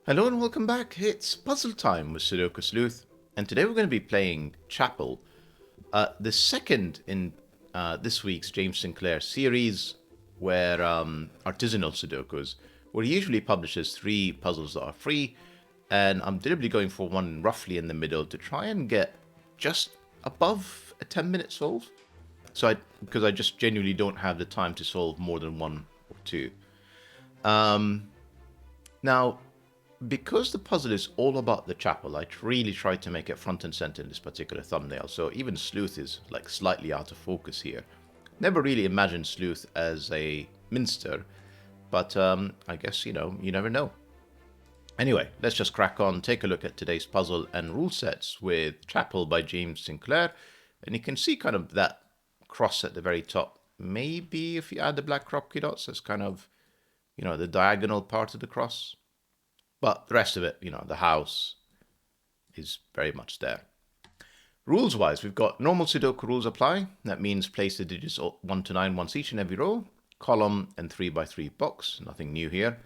Hello and welcome back. It's puzzle time with Sudoku Sleuth, and today we're going to be playing Chapel, the second in this week's James Sinclair series, where artisanal Sudokus, where he usually publishes 3 puzzles that are free, and I'm deliberately going for one roughly in the middle to try and get just above a 10-minute solve. Because I just genuinely don't have the time to solve more than one or two. Now, because the puzzle is all about the chapel, I really tried to make it front and center in this particular thumbnail, so even Sleuth is like slightly out of focus here. Never really imagined Sleuth as a minster, but I guess, you never know. Anyway, let's just crack on, take a look at today's puzzle and rule sets with Chapel by James Sinclair, and you can see kind of that cross at the very top. Maybe if you add the black crop dots, that's kind of, the diagonal part of the cross. But the rest of it, the house is very much there. Rules-wise, we've got normal Sudoku rules apply. That means place the digits 1 to 9 once each in every row. Column and 3x3 box, nothing new here.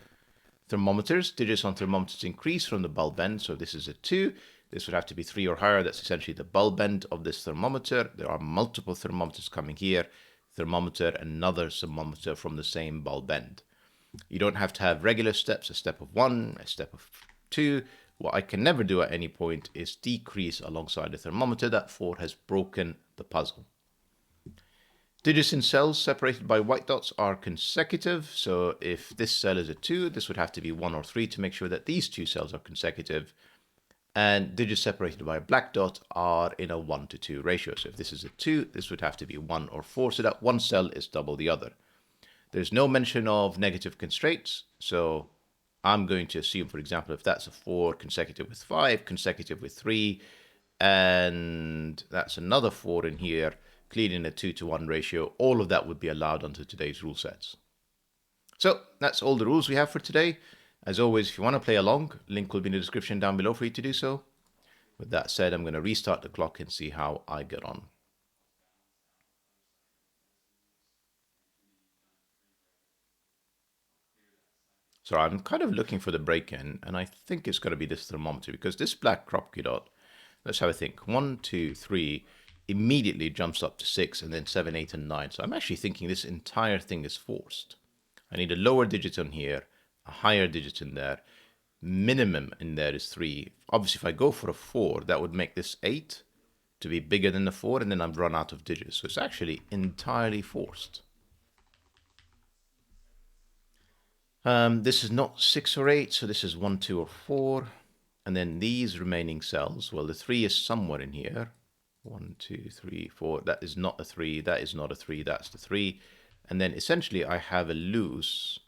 Thermometers, digits on thermometers increase from the bulb end. So if this is a 2, this would have to be 3 or higher. That's essentially the bulb end of this thermometer. There are multiple thermometers coming here. Thermometer, another thermometer from the same bulb end. You don't have to have regular steps, a step of 1, a step of 2. What I can never do at any point is decrease alongside the thermometer. That 4 has broken the puzzle. Digits in cells separated by white dots are consecutive. So if this cell is a 2, this would have to be 1 or 3 to make sure that these 2 cells are consecutive. And digits separated by a black dot are in a 1 to 2 ratio. So if this is a 2, this would have to be 1 or 4, so that one cell is double the other. There's no mention of negative constraints, so I'm going to assume, for example, if that's a 4 consecutive with 5, consecutive with 3, and that's another 4 in here, clearly in a 2 to 1 ratio, all of that would be allowed under today's rule sets. So that's all the rules we have for today. As always, if you want to play along, link will be in the description down below for you to do so. With that said, I'm going to restart the clock and see how I get on. So I'm kind of looking for the break-in, and I think it's going to be this thermometer, because this black crop dot, let's have a think, 1, 2, 3, immediately jumps up to 6, and then 7, 8, and 9. So I'm actually thinking this entire thing is forced. I need a lower digit on here, a higher digit in there. Minimum in there is 3. Obviously, if I go for a 4, that would make this 8 to be bigger than the 4, and then I've run out of digits. So it's actually entirely forced. This is not 6 or 8, so this is 1, 2, or 4. And then these remaining cells, well, the 3 is somewhere in here. 1, 2, 3, 4. That is not a 3. That is not a 3. That's the 3. And then essentially I have a loose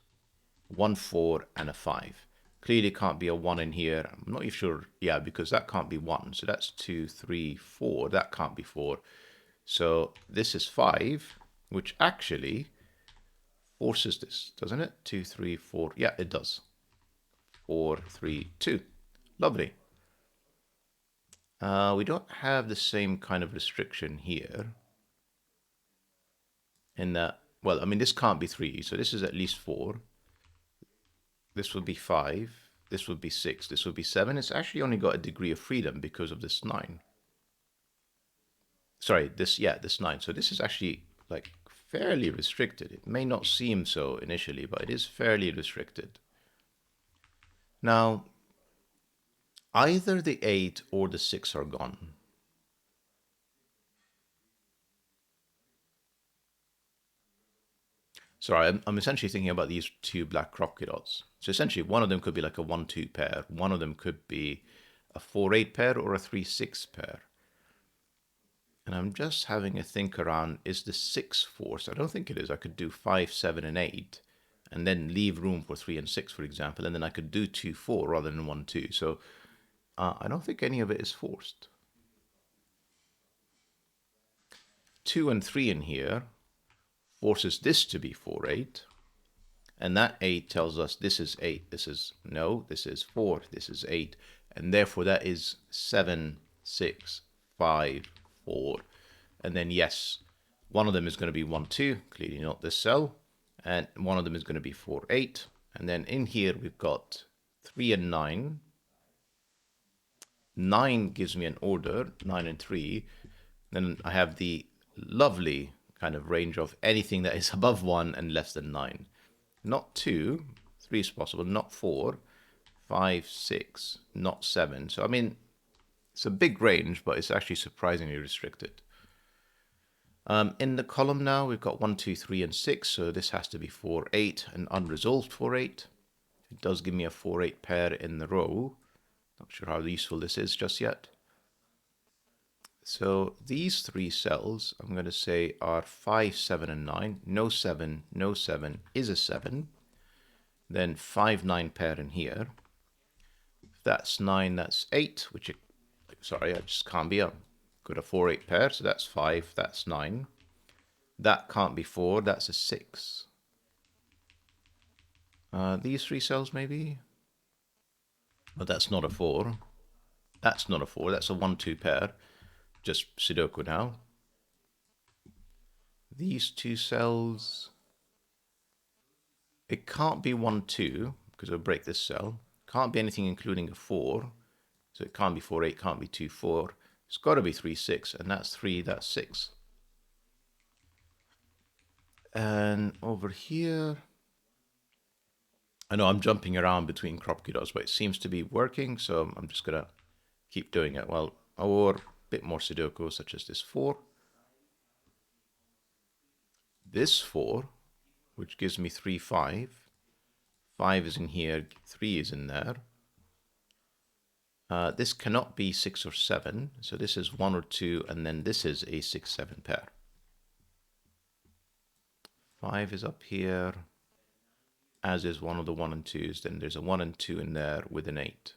1, 4, and a 5. Clearly can't be a 1 in here. I'm not even sure. Yeah, because that can't be 1. So that's 2, 3, 4. That can't be 4. So this is 5, which actually forces this, doesn't it? 2, 3, 4. Yeah, it does. 4, 3, 2. Lovely. We don't have the same kind of restriction here. In that, well, I mean, this can't be 3, so this is at least 4. This would be 5. This would be 6. This would be 7. It's actually only got a degree of freedom because of this 9. Sorry, this 9. So this is actually like fairly restricted. It may not seem so initially, but it is fairly restricted. Now, either the 8 or the 6 are gone. Sorry, I'm essentially thinking about these 2 black crop dots. So essentially, one of them could be like a 1-2 pair. One of them could be a 4-8 pair or a 3-6 pair. And I'm just having a think around, is the 6 forced? I don't think it is. I could do 5, 7, and 8, and then leave room for 3 and 6, for example, and then I could do 2, 4 rather than 1, 2. So I don't think any of it is forced. 2 and 3 in here forces this to be 4, 8. And that 8 tells us this is 8. This is, no, this is 4. This is 8. And therefore that is 7, 6, 5, 4. And then, yes, one of them is going to be 1, 2. Clearly not this cell. And one of them is going to be 4, 8. And then in here we've got 3 and 9. 9 gives me an order, 9 and 3. Then I have the lovely kind of range of anything that is above 1 and less than 9. Not 2, 3 is possible, not 4, 5, 6, not 7. So, I mean, it's a big range, but it's actually surprisingly restricted. In the column now, we've got 1, 2, 3, and 6. So this has to be 4, 8, and unresolved 4, 8. It does give me a 4, 8 pair in the row. Not sure how useful this is just yet. So these three cells, I'm going to say, are 5, 7, and 9. No 7, no 7 is a 7. Then 5, 9 pair in here. If that's 9, that's 8, which, sorry, I just can't be. I've got a 4, 8 pair, so that's 5, that's 9. That can't be 4, that's a 6. These three cells, maybe? But that's not a 4. That's not a 4, that's a 1, 2 pair. Just Sudoku now. These two cells, it can't be 1, 2, because it'll break this cell. Can't be anything including a 4. So it can't be 4, 8, can't be 2, 4. It's got to be 3, 6, and that's 3, that's 6. And over here, I know I'm jumping around between crop kudos, but it seems to be working, so I'm just going to keep doing it. Well, or a bit more Sudoku, such as this 4. This 4, which gives me 3, 5. 5 is in here, 3 is in there. This cannot be 6 or 7, so this is 1 or 2, and then this is a 6, 7 pair. 5 is up here, as is one of the 1 and 2s. Then there's a 1 and 2 in there with an 8.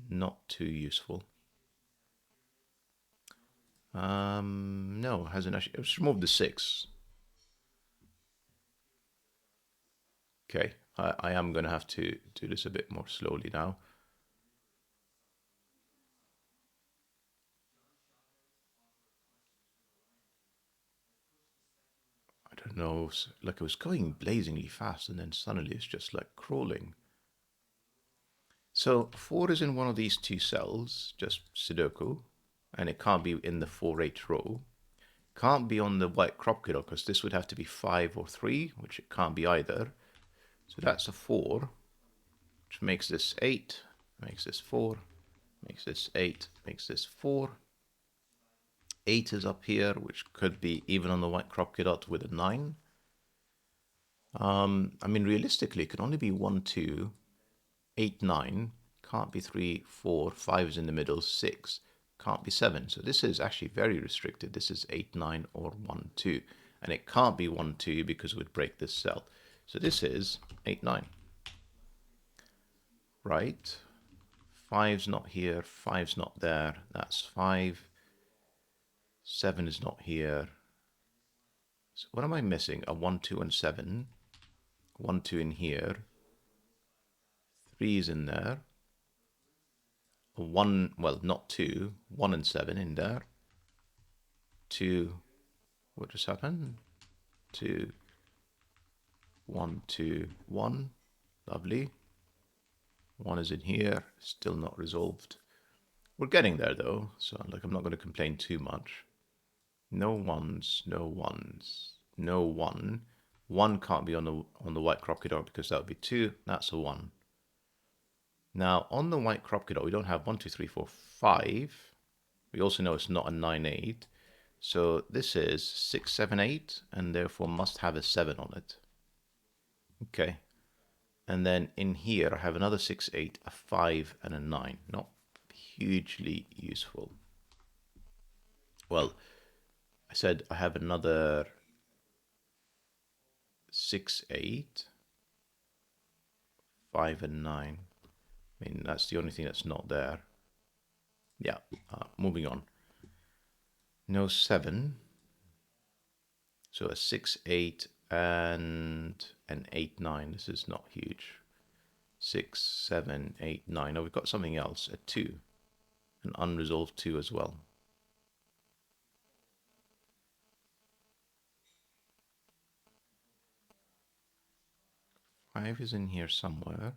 Not too useful. No, hasn't actually. Let's remove the 6. Okay, I am going to have to do this a bit more slowly now. I don't know, like it was going blazingly fast and then suddenly it's just like crawling. So 4 is in one of these two cells, just Sudoku, and it can't be in the 4, 8 row. Can't be on the white crop kiddo because this would have to be 5 or 3, which it can't be either. So that's a 4, which makes this 8, makes this 4, makes this 8, makes this 4. 8 is up here, which could be even on the white crop kiddo with a 9. I mean, realistically, it can only be 1, 2, 8, 9. Can't be 3, 4, 5 is in the middle, 6. Can't be 7. So this is actually very restricted. This is 8, 9, or 1, 2. And it can't be 1, 2 because it would break this cell. So this is 8, 9. Right. 5's not here. 5's not there. That's 5. 7 is not here. So what am I missing? A 1, 2, and 7. 1, 2 in here. 3 is in there. A 1, well, not 2. 1 and 7 in there. 2. What just happened? 2. 1, 2, 1. Lovely. 1 is in here. Still not resolved. We're getting there though, so like I'm not going to complain too much. No 1s, no 1s, no 1. 1 can't be on the white crop kiddo because that would be 2. That's a 1. Now on the white crop kiddo, we don't have 1, 2, 3, 4, 5. We also know it's not a 9, 8. So this is 6, 7, 8, and therefore must have a 7 on it. Okay. And then in here, I have another 6, 8, a 5, and a 9. Not hugely useful. Well, I said I have another 6, 8, 5, and 9. I mean, that's the only thing that's not there. Yeah, moving on. No 7. So a 6, 8, and an 8, 9. This is not huge. 6, 7, 8, 9. Oh, we've got something else. A 2. An unresolved 2 as well. 5 is in here somewhere.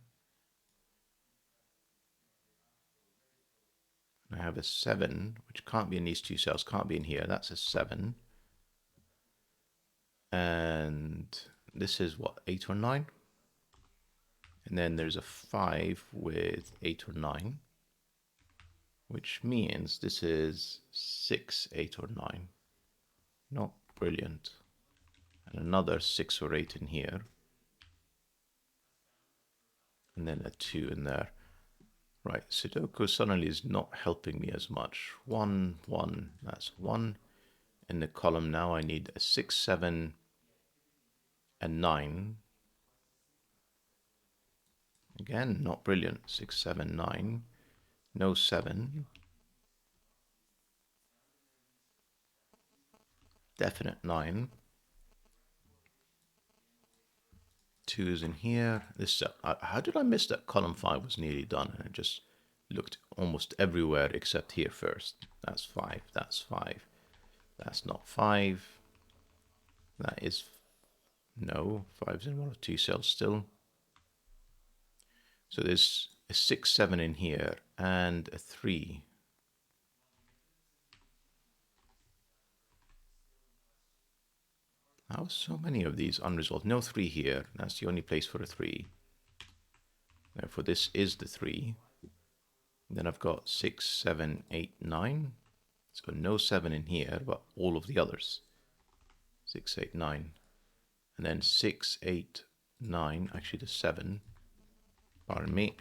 have a 7, which can't be in these two cells, can't be in here. That's a 7. And this is what, 8 or 9? And then there's a 5 with 8 or 9, which means this is 6, 8 or 9. Not brilliant. And another 6 or 8 in here. And then a 2 in there. Right, Sudoku suddenly is not helping me as much. 1, 1, that's 1. In the column now I need a 6, 7, and 9. Again, not brilliant. 6, 7, 9. No 7. Definite 9. 2 is in here. This how did I miss that column 5 was nearly done? And I just looked almost everywhere except here first. That's 5. That's 5. That's not 5. That is... No, 5's in one of 2 cells still. So there's a 6, 7 in here and a 3. How so many of these unresolved? No 3 here. That's the only place for a 3. Therefore, this is the 3. Then I've got 6, 7, 8, 9. So no 7 in here, but all of the others. 6, 8, 9. And then 6, 8, 9. Actually, the 7. Pardon me.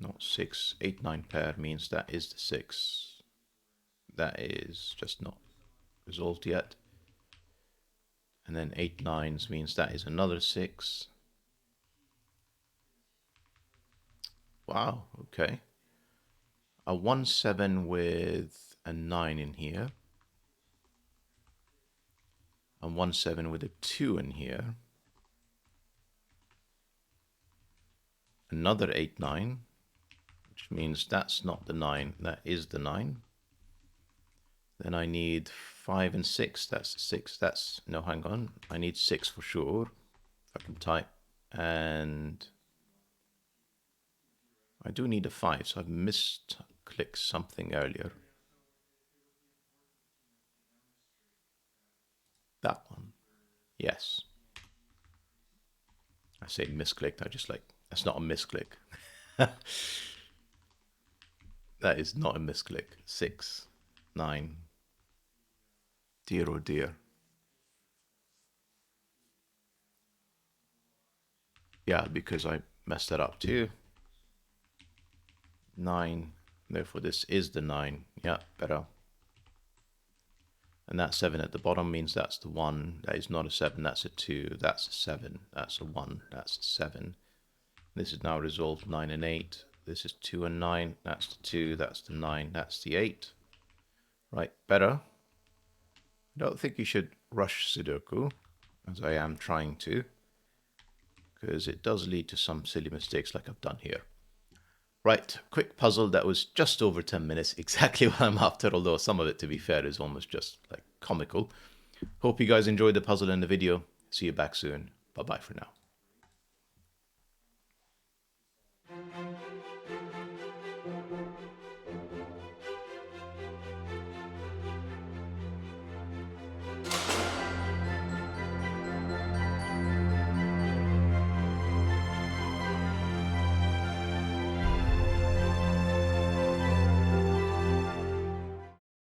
Not 6, 8, 9 pair means that is the 6. That is just not resolved yet. And then 8, 9s means that is another 6. Wow, okay. A 1, 7 with a 9 in here. A 1, 7 with a 2 in here. Another 8, 9. Which means that's not the 9, that is the 9. Then I need 5 and 6, that's 6, that's, no, hang on, I need 6 for sure, if I can type, and I do need a 5, so I've misclicked something earlier. That one, yes. I say misclicked, I just like, that's not a misclick. That is not a misclick. 6, 9. Dear oh dear. Yeah, because I messed that up too. 9. Therefore, this is the 9. Yeah, better. And that 7 at the bottom means that's the 1. That is not a 7. That's a 2. That's a 7. That's a 1. That's a 7. This is now resolved 9 and 8. This is 2 and 9. That's the 2. That's the 9. That's the 8. Right, better. I don't think you should rush Sudoku, as I am trying to, because it does lead to some silly mistakes like I've done here. Right, quick puzzle that was just over 10 minutes, exactly what I'm after, although some of it, to be fair, is almost just like comical. Hope you guys enjoyed the puzzle and the video. See you back soon. Bye-bye for now.